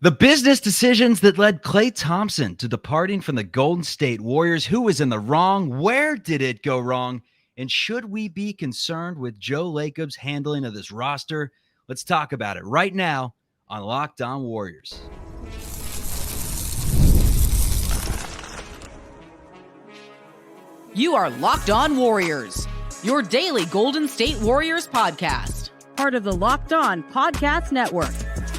The business decisions that led Klay Thompson to departing from the Golden State Warriors. Who was in the wrong? Where did it go wrong? And should we be concerned with Joe Lacob's handling of this roster? Let's talk about it right now on Locked On Warriors. You are Locked On Warriors, your daily Golden State Warriors podcast. Part of the Locked On Podcast Network,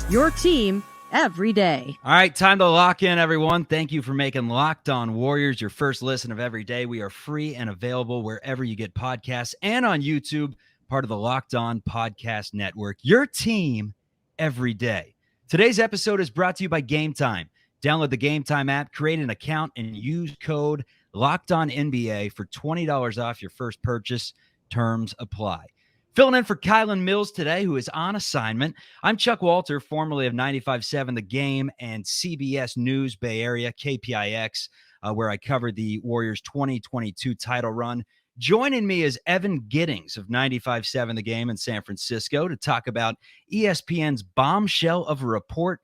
your team every day. All right, time to lock in, everyone. Thank you for making Locked On Warriors your first listen of every day. We are free and available wherever you get podcasts and on YouTube, part of the Locked On Podcast Network, your team every day. Today's episode is brought to you by Gametime. Download the Gametime app, create an account, and use code LOCKEDONNBA for $20 off your first purchase. Terms apply. Filling in for Kylan Mills today, who is on assignment. I'm Chuck Walter, formerly of 95.7 The Game and CBS News Bay Area, KPIX, where I covered the Warriors' 2022 title run. Joining me is Evan Giddings of 95.7 The Game in San Francisco to talk about ESPN's bombshell of a report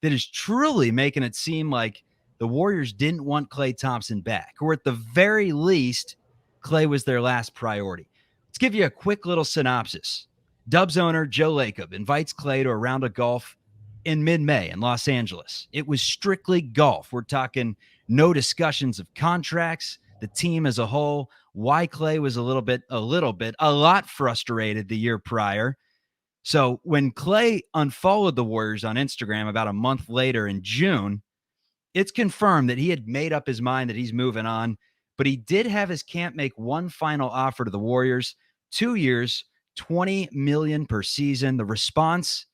that is truly making it seem like the Warriors didn't want Klay Thompson back, or at the very least, Klay was their last priority. Let's give you a quick little synopsis. Dubs owner Joe Lacob invites Klay to a round of golf in mid-May in Los Angeles. It was strictly golf. We're talking no discussions of contracts, the team as a whole, why Klay was a lot frustrated the year prior. So when Klay unfollowed the Warriors on Instagram about a month later in June, it's confirmed that he had made up his mind that he's moving on. But he did have his camp make one final offer to the Warriors, 2 years, $20 million per season. The response,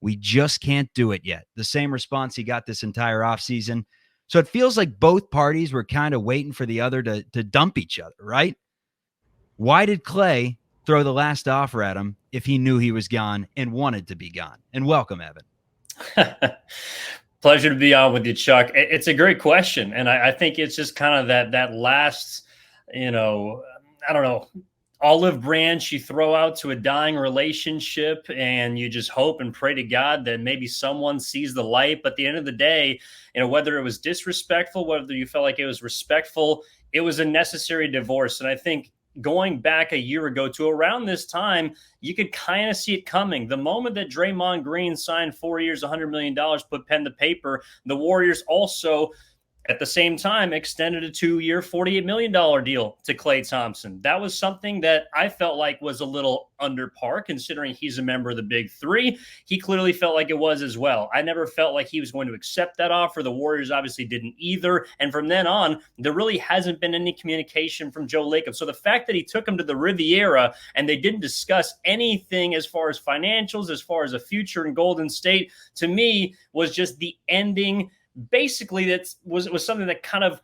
we just can't do it yet. The same response he got this entire offseason. So it feels like both parties were kind of waiting for the other to dump each other, right? Why did Klay throw the last offer at him if he knew he was gone and wanted to be gone? And welcome, Evan. Pleasure to be on with you, Chuck. It's a great question. And I think it's just kind of that last, olive branch you throw out to a dying relationship, and you just hope and pray to God that maybe someone sees the light. But at the end of the day, whether it was disrespectful, whether you felt like it was respectful, it was a necessary divorce. And I think going back a year ago to around this time, you could kind of see it coming. The moment that Draymond Green signed 4 years, $100 million, put pen to paper, the Warriors also, at the same time, extended a 2-year, $48 million deal to Klay Thompson. That was something that I felt like was a little under par, considering he's a member of the Big Three. He clearly felt like it was as well. I never felt like he was going to accept that offer. The Warriors obviously didn't either. And from then on, there really hasn't been any communication from Joe Lacob. So the fact that he took him to the Riviera and they didn't discuss anything as far as financials, as far as a future in Golden State, to me was just the ending. Basically, that was something that kind of,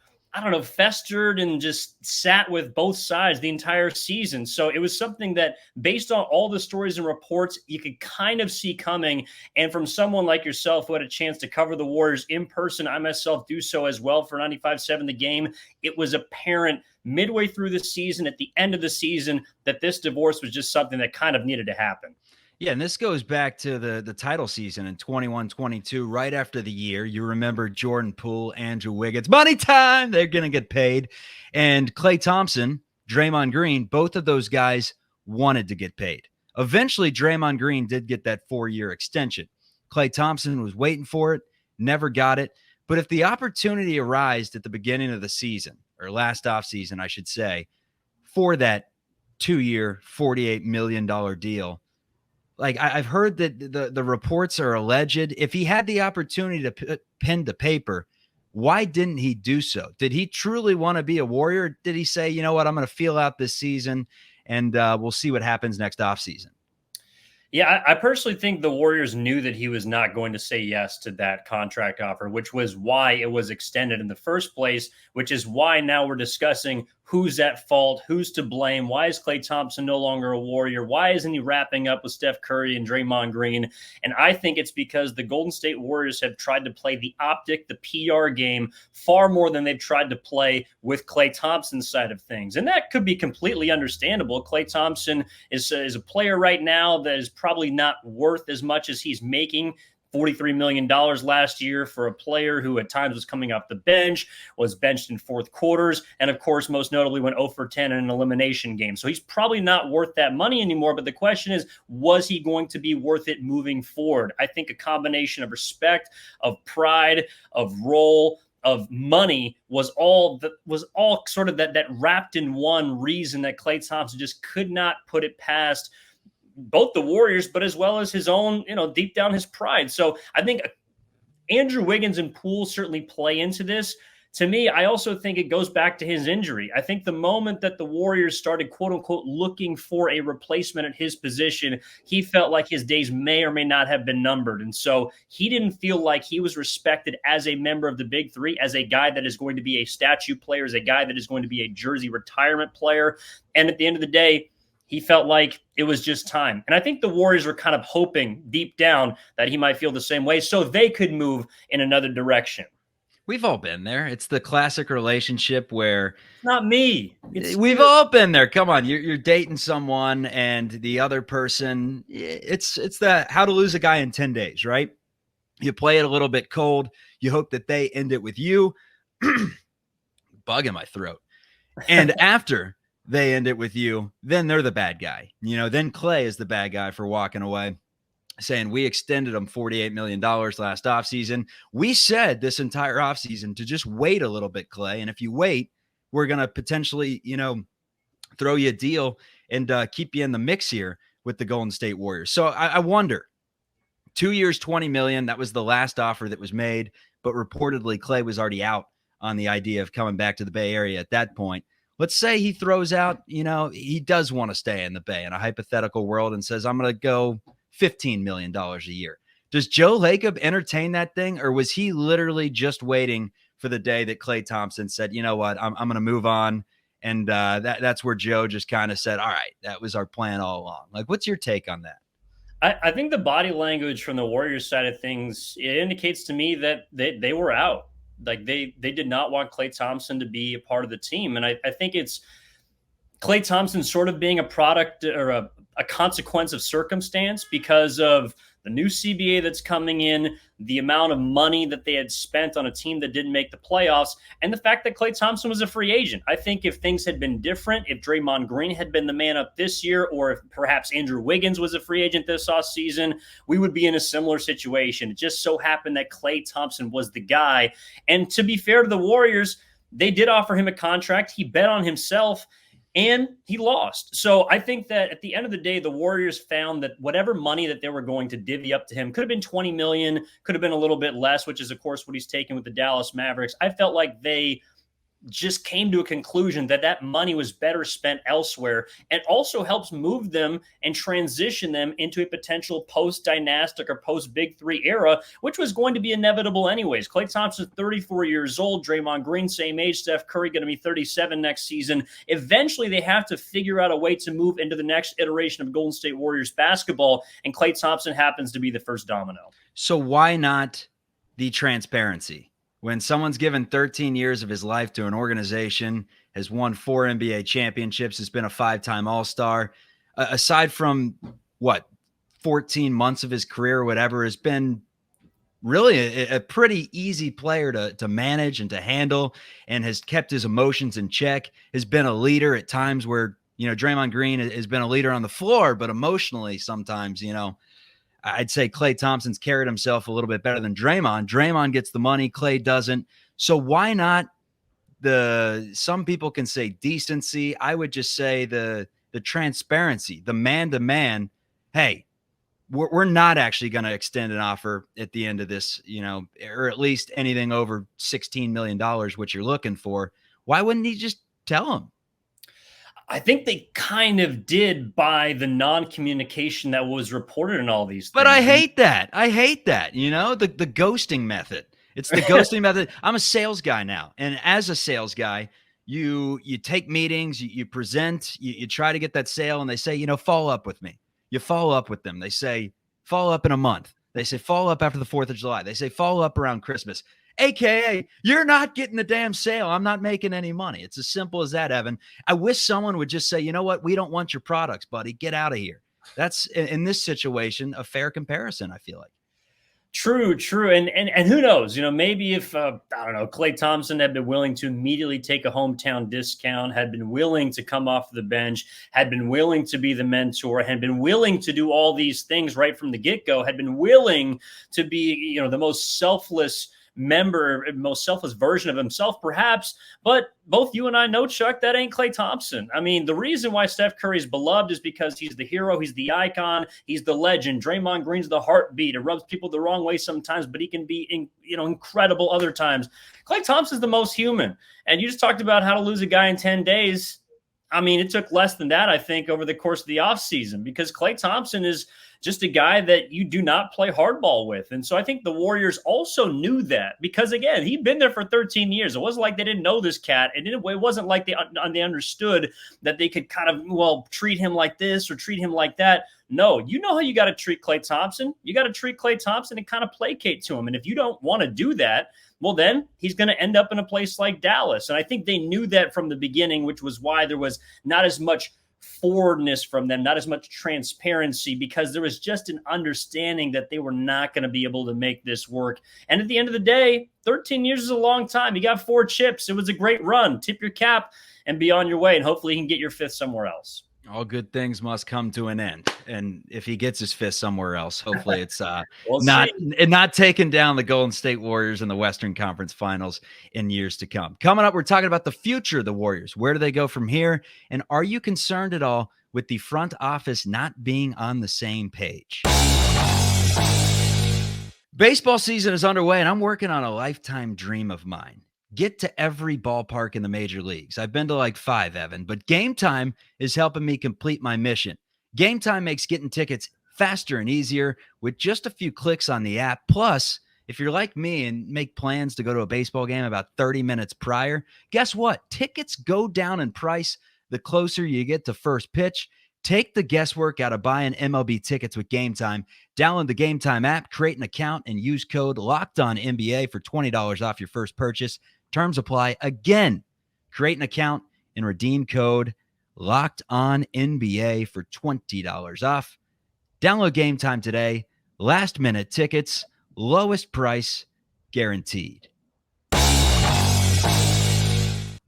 festered and just sat with both sides the entire season. So it was something that, based on all the stories and reports, you could kind of see coming. And from someone like yourself who had a chance to cover the Warriors in person, I myself do so as well for 95.7 The Game, it was apparent midway through the season, at the end of the season, that this divorce was just something that kind of needed to happen. Yeah, and this goes back to the title season in 21-22, right after the year. You remember Jordan Poole, Andrew Wiggins, money time, they're going to get paid. And Klay Thompson, Draymond Green, both of those guys wanted to get paid. Eventually, Draymond Green did get that 4-year extension. Klay Thompson was waiting for it, never got it. But if the opportunity arose at the beginning of the season, or last offseason, I should say, for that 2-year, $48 million deal, like I've heard that the reports are alleged. If he had the opportunity to put pen to paper, why didn't he do so? Did he truly want to be a Warrior? Did he say, you know what, I'm going to feel out this season and we'll see what happens next offseason? Yeah, I personally think the Warriors knew that he was not going to say yes to that contract offer, which was why it was extended in the first place, which is why now we're discussing who's at fault, who's to blame, why is Klay Thompson no longer a Warrior, why isn't he wrapping up with Steph Curry and Draymond Green? And I think it's because the Golden State Warriors have tried to play the optic, the PR game, far more than they've tried to play with Klay Thompson's side of things. And that could be completely understandable. Klay Thompson is a player right now that is probably not worth as much as he's making $43 million last year for a player who at times was coming off the bench, was benched in fourth quarters, and of course, most notably went 0 for 10 in an elimination game. So he's probably not worth that money anymore. But the question is, was he going to be worth it moving forward? I think a combination of respect, of pride, of role, of money was all sort of that wrapped in one reason that Klay Thompson just could not put it past both the Warriors, but as well as his own, deep down his pride. So I think Andrew Wiggins and Poole certainly play into this. To me, I also think it goes back to his injury. I think the moment that the Warriors started, quote unquote, looking for a replacement at his position, he felt like his days may or may not have been numbered. And so he didn't feel like he was respected as a member of the Big Three, as a guy that is going to be a statue player, as a guy that is going to be a jersey retirement player. And at the end of the day, he felt like it was just time. And I think the Warriors were kind of hoping deep down that he might feel the same way so they could move in another direction. We've all been there. It's the classic relationship where not me. We've all been there. Come on, you're dating someone and the other person. It's the how to lose a guy in 10 days, right? You play it a little bit cold. You hope that they end it with you. Bug in my throat. And after they end it with you, then they're the bad guy. Then Klay is the bad guy for walking away, saying we extended him $48 million last offseason. We said this entire offseason to just wait a little bit, Klay. And if you wait, we're going to potentially, throw you a deal and keep you in the mix here with the Golden State Warriors. So I wonder, 2 years, $20 million. That was the last offer that was made. But reportedly, Klay was already out on the idea of coming back to the Bay Area at that point. Let's say he throws out, he does want to stay in the Bay in a hypothetical world and says, I'm going to go $15 million a year. Does Joe Lacob entertain that thing? Or was he literally just waiting for the day that Klay Thompson said, you know what, I'm going to move on. And that's where Joe just kind of said, all right, that was our plan all along. Like, what's your take on that? I think the body language from the Warriors side of things, it indicates to me that they were out. Like they did not want Klay Thompson to be a part of the team. And I think it's Klay Thompson sort of being a product or a consequence of circumstance because of the new CBA that's coming in, the amount of money that they had spent on a team that didn't make the playoffs, and the fact that Klay Thompson was a free agent. I think if things had been different, if Draymond Green had been the man up this year, or if perhaps Andrew Wiggins was a free agent this offseason, we would be in a similar situation. It just so happened that Klay Thompson was the guy. And to be fair to the Warriors, they did offer him a contract. He bet on himself, and he lost. So I think that at the end of the day, the Warriors found that whatever money that they were going to divvy up to him could have been $20 million, could have been a little bit less, which is, of course, what he's taken with the Dallas Mavericks. I felt like they just came to a conclusion that that money was better spent elsewhere, and also helps move them and transition them into a potential post-dynastic or post-Big Three era, which was going to be inevitable anyways. Klay Thompson's 34 years old. Draymond Green, same age. Steph Curry going to be 37 next season. Eventually, they have to figure out a way to move into the next iteration of Golden State Warriors basketball, and Klay Thompson happens to be the first domino. So why not the transparency? When someone's given 13 years of his life to an organization, has won 4 NBA championships, has been a 5-time All-Star, aside from 14 months of his career or whatever, has been really a pretty easy player to manage and to handle, and has kept his emotions in check, has been a leader at times where, Draymond Green has been a leader on the floor, but emotionally sometimes, I'd say Klay Thompson's carried himself a little bit better than Draymond. Draymond gets the money, Klay doesn't. So why not some people can say decency. I would just say the transparency, the man-to-man. Hey, we're not actually going to extend an offer at the end of this, or at least anything over $16 million, what you're looking for. Why wouldn't he just tell him? I think they kind of did by the non-communication that was reported in all these things. But I hate that. The ghosting method. It's the ghosting method. I'm a sales guy now. And as a sales guy, you take meetings, you present, you try to get that sale, and they say, follow up with me. You follow up with them. They say, follow up in a month. They say, follow up after the 4th of July. They say, follow up around Christmas. AKA, you're not getting the damn sale. I'm not making any money. It's as simple as that, Evan. I wish someone would just say, you know what? We don't want your products, buddy. Get out of here. That's, in this situation, a fair comparison, I feel like. True. And who knows, maybe if, I don't know, Klay Thompson had been willing to immediately take a hometown discount, had been willing to come off the bench, had been willing to be the mentor, had been willing to do all these things right from the get-go, had been willing to be, the most selfless version of himself, perhaps. But both you and I know, Chuck, that ain't Klay Thompson. I mean, the reason why Steph Curry is beloved is because he's the hero, he's the icon, he's the legend. Draymond Green's the heartbeat. It rubs people the wrong way sometimes, but he can be, incredible other times. Klay Thompson's the most human. And you just talked about how to lose a guy in 10 days. I mean, it took less than that, I think, over the course of the offseason, because Klay Thompson is just a guy that you do not play hardball with. And so I think the Warriors also knew that, because, again, he'd been there for 13 years. It wasn't like they didn't know this cat. And it wasn't like they understood that they could kind of, treat him like this or treat him like that. No, you know how you got to treat Klay Thompson. You got to treat Klay Thompson and kind of placate to him. And if you don't want to do that, well, then he's going to end up in a place like Dallas. And I think they knew that from the beginning, which was why there was not as much forwardness from them, not as much transparency, because there was just an understanding that they were not going to be able to make this work. And at the end of the day, 13 years is a long time. You got 4 chips. It was a great run. Tip your cap and be on your way. And hopefully you can get your 5th somewhere else. All good things must come to an end. And if he gets his 5th somewhere else, hopefully it's not taking down the Golden State Warriors in the Western Conference Finals in years to come. Coming up, we're talking about the future of the Warriors. Where do they go from here? And are you concerned at all with the front office not being on the same page? Baseball season is underway, and I'm working on a lifetime dream of mine. Get to every ballpark in the major leagues. I've been to like 5, Evan, but Gametime is helping me complete my mission. Gametime makes getting tickets faster and easier with just a few clicks on the app. Plus, if you're like me and make plans to go to a baseball game about 30 minutes prior, guess what? Tickets go down in price the closer you get to first pitch. Take the guesswork out of buying MLB tickets with Gametime. Download the Gametime app, create an account, and use code LOCKEDONNBA for $20 off your first purchase. Terms apply. Again, create an account and redeem code LOCKEDONNBA for $20 off. Download Gametime today. Last minute tickets, lowest price guaranteed. Are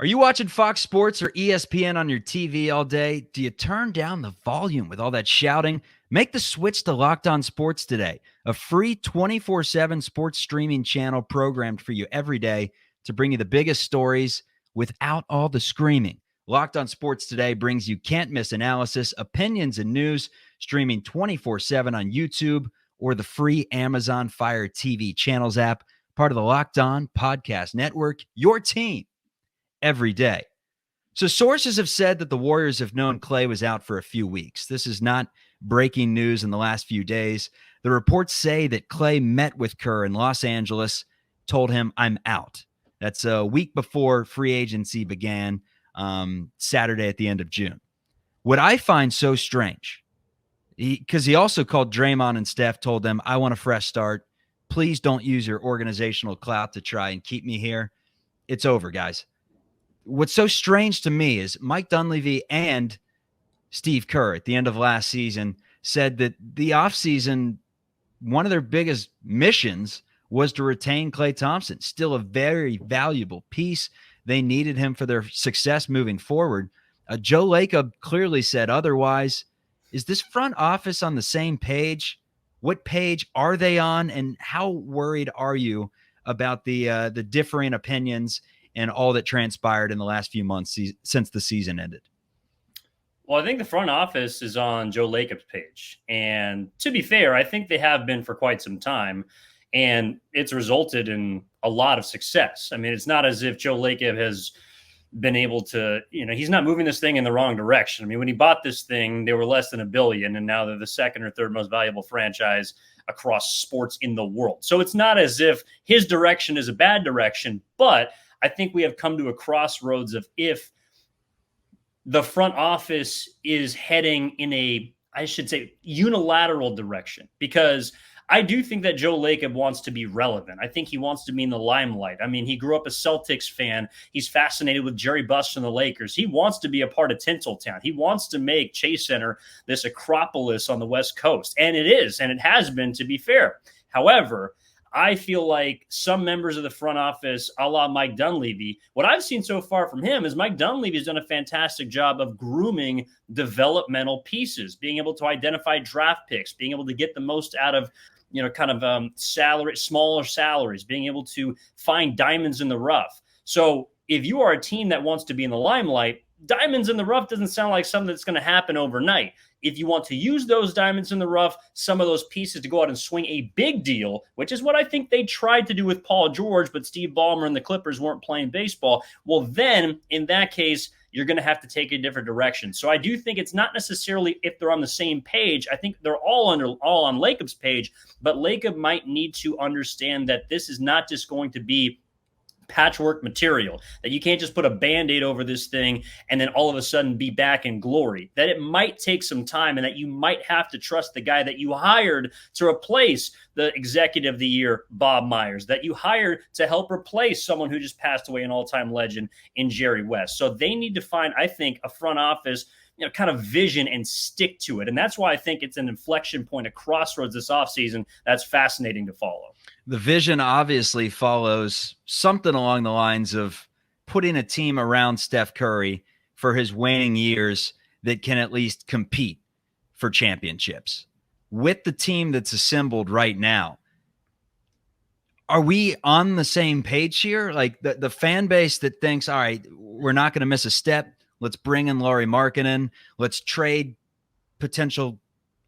you watching Fox Sports or ESPN on your TV all day? Do you turn down the volume with all that shouting? Make the switch to Locked On Sports today, a free 24/7 sports streaming channel programmed for you every day to bring you the biggest stories without all the screaming. Locked On Sports today brings you can't-miss analysis, opinions, and news, streaming 24/7 on YouTube or the free Amazon Fire TV channels app, part of the Locked On Podcast Network, your team every day. So sources have said that the Warriors have known Klay was out for a few weeks. This is not breaking news in the last few days. The reports say that Klay met with Kerr in Los Angeles, told him, "I'm out." That's a week before free agency began, Saturday at the end of June. What I find so strange, because he also called Draymond and Steph, told them, "I want a fresh start. Please don't use your organizational clout to try and keep me here. It's over, guys." What's so strange to me is Mike Dunleavy and Steve Kerr at the end of last season said that the offseason, one of their biggest missions was to retain Klay Thompson, still a very valuable piece. They needed him for their success moving forward. Joe Lacob clearly said otherwise. Is this front office on the same page? What page are they on? And how worried are you about the differing opinions and all that transpired in the last few months since the season ended? Well, I think the front office is on Joe Lacob's page. And to be fair, I think they have been for quite some time. And it's resulted in a lot of success. I mean, it's not as if Joe Lacob has been able to, he's not moving this thing in the wrong direction. I mean, when he bought this thing, they were less than $1 billion, and now they're the second or third most valuable franchise across sports in the world. So it's not as if his direction is a bad direction, but I think we have come to a crossroads of if the front office is heading in a, I should say, unilateral direction, because I do think that Joe Lacob wants to be relevant. I think he wants to be in the limelight. I mean, he grew up a Celtics fan. He's fascinated with Jerry Buss and the Lakers. He wants to be a part of Tinseltown. He wants to make Chase Center this acropolis on the West Coast. And it is, and it has been, to be fair. However, I feel like some members of the front office, a la Mike Dunleavy, what I've seen so far from him is Mike Dunleavy has done a fantastic job of grooming developmental pieces, being able to identify draft picks, being able to get the most out of, smaller salaries, being able to find diamonds in the rough. So if you are a team that wants to be in the limelight, diamonds in the rough doesn't sound like something that's going to happen overnight. If you want to use those diamonds in the rough, some of those pieces to go out and swing a big deal, which is what I think they tried to do with Paul George, but Steve Ballmer and the Clippers weren't playing baseball. Well, then in that case, you're going to have to take a different direction. So I do think it's not necessarily if they're on the same page. I think they're all on Lacob's page, but Lacob might need to understand that this is not just going to be patchwork material, that you can't just put a Band-Aid over this thing and then all of a sudden be back in glory, that it might take some time and that you might have to trust the guy that you hired to replace the executive of the year, Bob Myers, that you hired to help replace someone who just passed away, an all-time legend in Jerry West. So they need to find, I think, a front office kind of vision and stick to it. And that's why I think it's an inflection point, a crossroads this offseason that's fascinating to follow. The vision obviously follows something along the lines of putting a team around Steph Curry for his waning years that can at least compete for championships. With the team that's assembled right now, are we on the same page here? Like the fan base that thinks, all right, we're not going to miss a step. Let's bring in Lauri Markkanen. Let's trade potential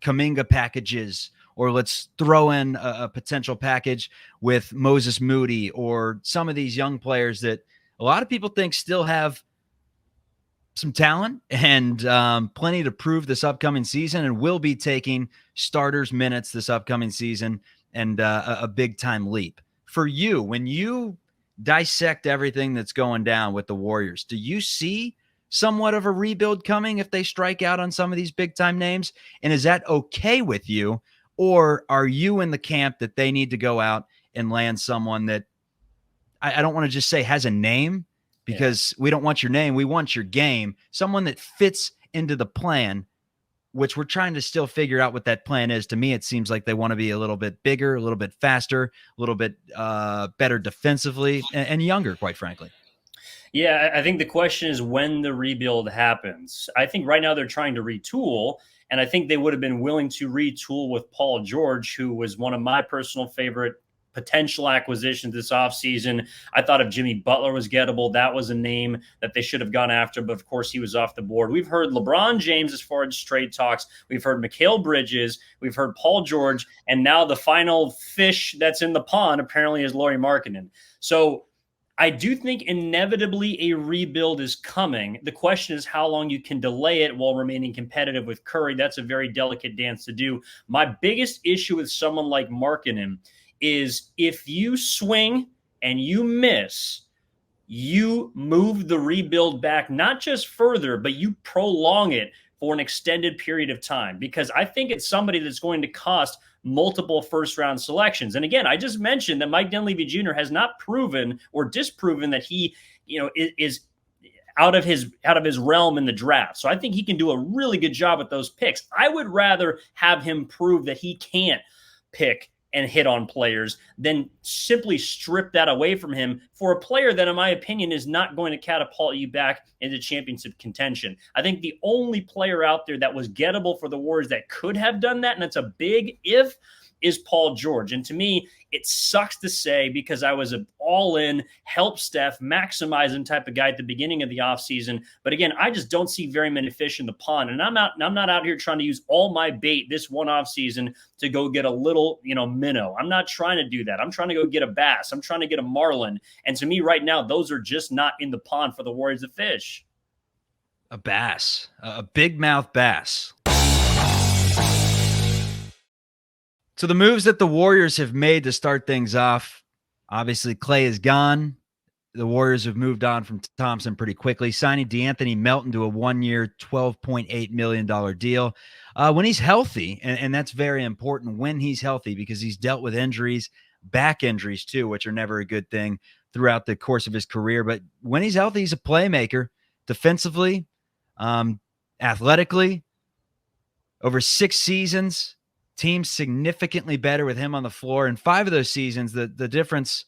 Kuminga packages, or let's throw in a potential package with Moses Moody or some of these young players that a lot of people think still have some talent and plenty to prove this upcoming season and will be taking starters minutes this upcoming season and a big-time leap. For you, when you dissect everything that's going down with the Warriors, do you see somewhat of a rebuild coming if they strike out on some of these big-time names? And is that okay with you? Or are you in the camp that they need to go out and land someone that I don't want to just say has a name, because we don't want your name. We want your game. Someone that fits into the plan, which we're trying to still figure out what that plan is. To me, it seems like they want to be a little bit bigger, a little bit faster, a little bit better defensively, and younger, quite frankly. Yeah, I think the question is when the rebuild happens. I think right now they're trying to retool, and I think they would have been willing to retool with Paul George, who was one of my personal favorite potential acquisitions this offseason. I thought if Jimmy Butler was gettable, that was a name that they should have gone after, but of course he was off the board. We've heard LeBron James as far as trade talks. We've heard Mikal Bridges. We've heard Paul George, and now the final fish that's in the pond apparently is Lauri Markkanen. So I do think inevitably a rebuild is coming. The question is how long you can delay it while remaining competitive with Curry. That's a very delicate dance to do. My biggest issue with someone like Markkanen is if you swing and you miss, you move the rebuild back not just further, but you prolong it for an extended period of time, because I think it's somebody that's going to cost multiple first-round selections. And again, I just mentioned that Mike Dunleavy Jr. has not proven or disproven that he, is out of his realm in the draft. So I think he can do a really good job with those picks. I would rather have him prove that he can't pick and hit on players than simply strip that away from him for a player that, in my opinion, is not going to catapult you back into championship contention. I think the only player out there that was gettable for the Warriors that could have done that, and it's a big if, is Paul George. And to me, it sucks to say, because I was an all-in, help Steph, maximizing type of guy at the beginning of the offseason. But again, I just don't see very many fish in the pond. And I'm not out here trying to use all my bait this one offseason to go get a little, minnow. I'm not trying to do that. I'm trying to go get a bass. I'm trying to get a marlin. And to me right now, those are just not in the pond for the Warriors to fish. A bass, a big mouth bass. So the moves that the Warriors have made to start things off, obviously Klay is gone. The Warriors have moved on from Thompson pretty quickly, signing DeAnthony Melton to a one-year, $12.8 million deal. When he's healthy, and that's very important when he's healthy, because he's dealt with injuries, back injuries too, which are never a good thing throughout the course of his career. But when he's healthy, he's a playmaker defensively, athletically. Over 6 seasons, Teams significantly better with him on the floor. In 5 of those seasons, the difference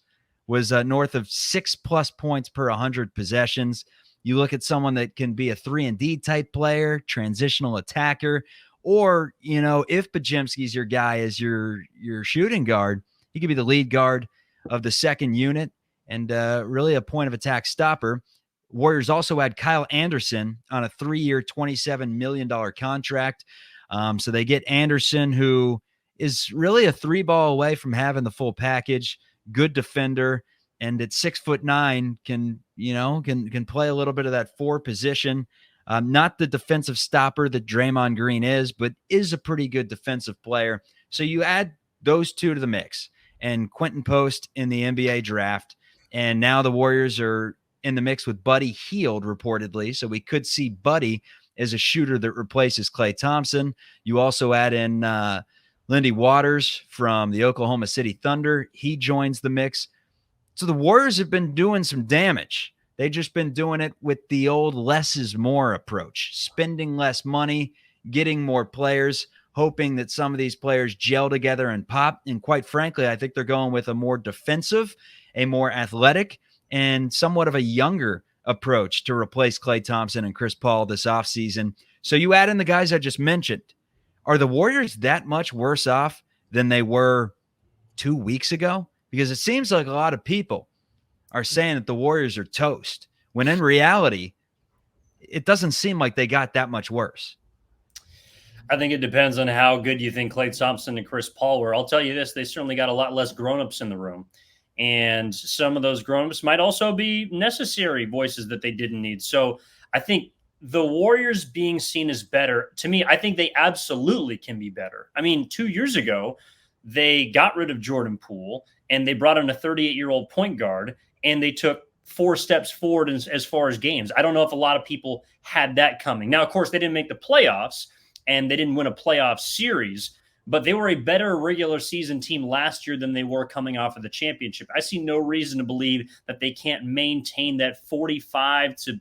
was north of 6+ points per 100 possessions. You look at someone that can be a 3-and-D type player, transitional attacker, or, if Podziemski's your guy as your shooting guard, he could be the lead guard of the second unit and really a point of attack stopper. Warriors also had Kyle Anderson on a 3-year, $27 million contract. So they get Anderson, who is really a 3-ball away from having the full package, good defender, and at 6'9" can play a little bit of that 4 position. Not the defensive stopper that Draymond Green is, but is a pretty good defensive player. So you add those two to the mix, and Quentin Post in the NBA draft, and now the Warriors are in the mix with Buddy Hield reportedly. So we could see Buddy as a shooter that replaces Klay Thompson. You also add in Lindy Waters from the Oklahoma City Thunder. He joins the mix. So the Warriors have been doing some damage. They've just been doing it with the old less is more approach, spending less money, getting more players, hoping that some of these players gel together and pop. And quite frankly, I think they're going with a more defensive, a more athletic, and somewhat of a younger approach to replace Klay Thompson and Chris Paul this offseason. So you add in the guys I just mentioned. Are the Warriors that much worse off than they were 2 weeks ago? Because it seems like a lot of people are saying that the Warriors are toast, when in reality, it doesn't seem like they got that much worse. I think it depends on how good you think Klay Thompson and Chris Paul were. I'll tell you this, they certainly got a lot less grown-ups in the room. And some of those grown-ups might also be necessary voices that they didn't need. So I think the Warriors being seen as better, to me, I think they absolutely can be better. I mean, 2 years ago, they got rid of Jordan Poole and they brought in a 38-year-old point guard, and they took 4 steps forward as far as games. I don't know if a lot of people had that coming. Now, of course, they didn't make the playoffs and they didn't win a playoff series, but they were a better regular season team last year than they were coming off of the championship. I see no reason to believe that they can't maintain that 45 to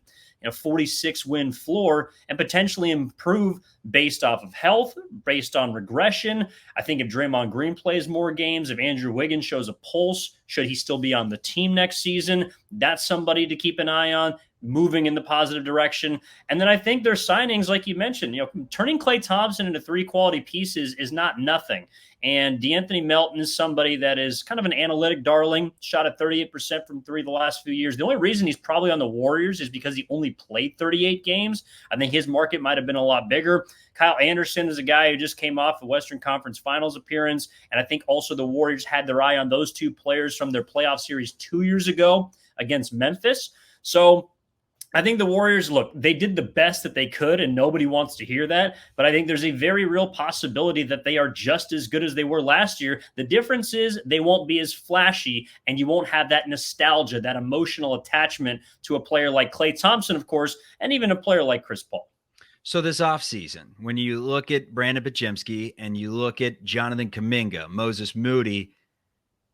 46 win floor and potentially improve based off of health, based on regression. I think if Draymond Green plays more games, if Andrew Wiggins shows a pulse, should he still be on the team next season, that's somebody to keep an eye on, moving in the positive direction. And then I think their signings, like you mentioned, turning Klay Thompson into 3 quality pieces is not nothing. And DeAnthony Melton is somebody that is kind of an analytic darling, shot at 38% from 3 the last few years. The only reason he's probably on the Warriors is because he only played 38 games. I think his market might have been a lot bigger. Kyle Anderson is a guy who just came off a Western Conference Finals appearance. And I think also the Warriors had their eye on those 2 players from their playoff series 2 years ago against Memphis. So I think the Warriors, look, they did the best that they could, and nobody wants to hear that. But I think there's a very real possibility that they are just as good as they were last year. The difference is they won't be as flashy, and you won't have that nostalgia, that emotional attachment to a player like Klay Thompson, of course, and even a player like Chris Paul. So this offseason, when you look at Brandon Podziemski and you look at Jonathan Kuminga, Moses Moody,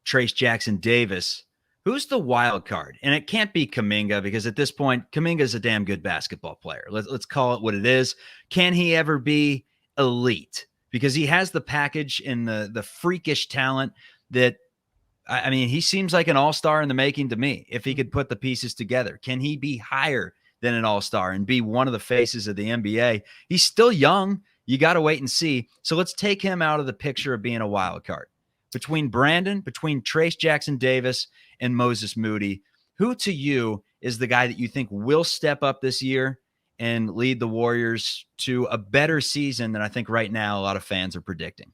Trace Jackson Davis, who's the wild card? And it can't be Kuminga, because at this point, Kuminga is a damn good basketball player. Let's call it what it is. Can he ever be elite? Because he has the package and the freakish talent that, I mean, he seems like an all-star in the making to me, if he could put the pieces together. Can he be higher than an all-star and be one of the faces of the NBA? He's still young. You got to wait and see. So let's take him out of the picture of being a wild card. Between Trace Jackson Davis and Moses Moody, who to you is the guy that you think will step up this year and lead the Warriors to a better season than I think right now a lot of fans are predicting?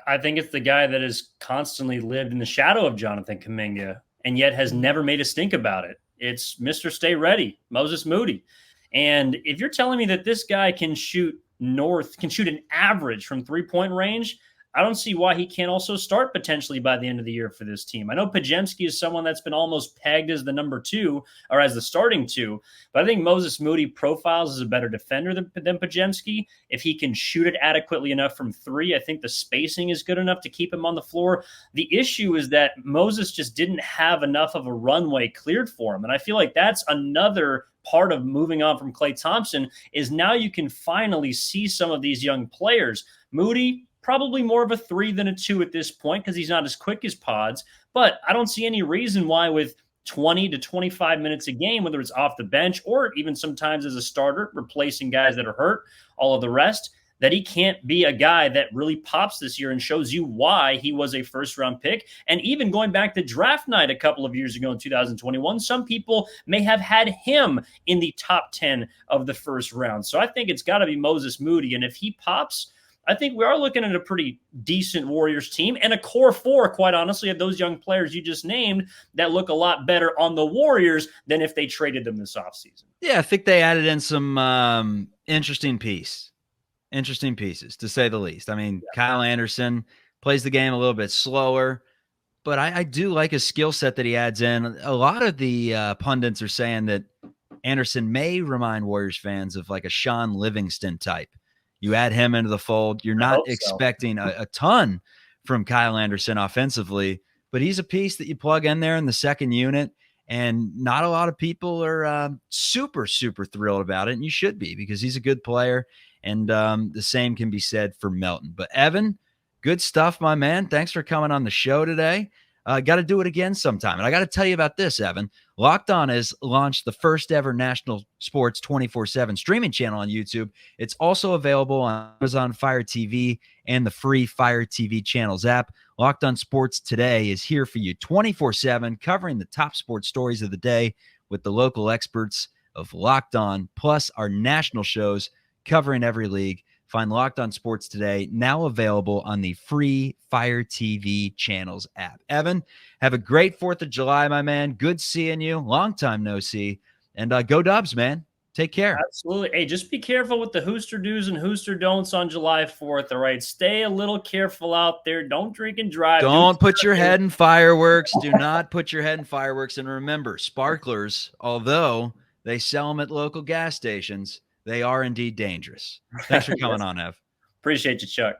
I think it's the guy that has constantly lived in the shadow of Jonathan Kuminga and yet has never made a stink about it. It's Mr. Stay Ready, Moses Moody. And if you're telling me that this guy can shoot an average from 3-point range, I don't see why he can't also start potentially by the end of the year for this team. I know Podziemski is someone that's been almost pegged as the number 2 or as the starting 2, but I think Moses Moody profiles as a better defender than Podziemski. If he can shoot it adequately enough from 3, I think the spacing is good enough to keep him on the floor. The issue is that Moses just didn't have enough of a runway cleared for him. And I feel like that's another part of moving on from Klay Thompson, is now you can finally see some of these young players. Moody, probably more of a 3 than a 2 at this point because he's not as quick as Pods. But I don't see any reason why with 20 to 25 minutes a game, whether it's off the bench or even sometimes as a starter, replacing guys that are hurt, all of the rest, that he can't be a guy that really pops this year and shows you why he was a first-round pick. And even going back to draft night a couple of years ago in 2021, some people may have had him in the top 10 of the first round. So I think it's got to be Moses Moody. And if he pops, I think we are looking at a pretty decent Warriors team and a core 4, quite honestly, of those young players you just named that look a lot better on the Warriors than if they traded them this offseason. Yeah, I think they added in some interesting pieces, to say the least. I mean, Kyle Anderson plays the game a little bit slower, but I do like his skill set that he adds in. A lot of the pundits are saying that Anderson may remind Warriors fans of like a Sean Livingston type. You add him into the fold. You're not expecting a ton from Kyle Anderson offensively, but he's a piece that you plug in there in the second unit, and not a lot of people are super, super thrilled about it, and you should be because he's a good player, and the same can be said for Melton. But Evan, good stuff, my man. Thanks for coming on the show today. Got to do it again sometime. And I got to tell you about this, Evan. Locked On has launched the first ever national sports 24/7 streaming channel on YouTube. It's also available on Amazon Fire TV and the free Fire TV channels app. Locked On Sports Today is here for you 24/7, covering the top sports stories of the day with the local experts of Locked On, plus our national shows covering every league. Find Locked On Sports Today, now available on the free Fire TV channels app. Evan, have a great 4th of July, my man. Good seeing you. Long time no see. And go Dubs, man. Take care. Absolutely. Hey, just be careful with the Hooster do's and Hooster don'ts on July 4th, all right? Stay a little careful out there. Don't drink and drive. Don't put your head in fireworks. Do not put your head in fireworks. And remember, sparklers, although they sell them at local gas stations, they are indeed dangerous. Thanks for coming on, Ev. Appreciate you, Chuck.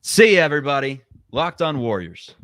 See you, everybody. Locked On Warriors.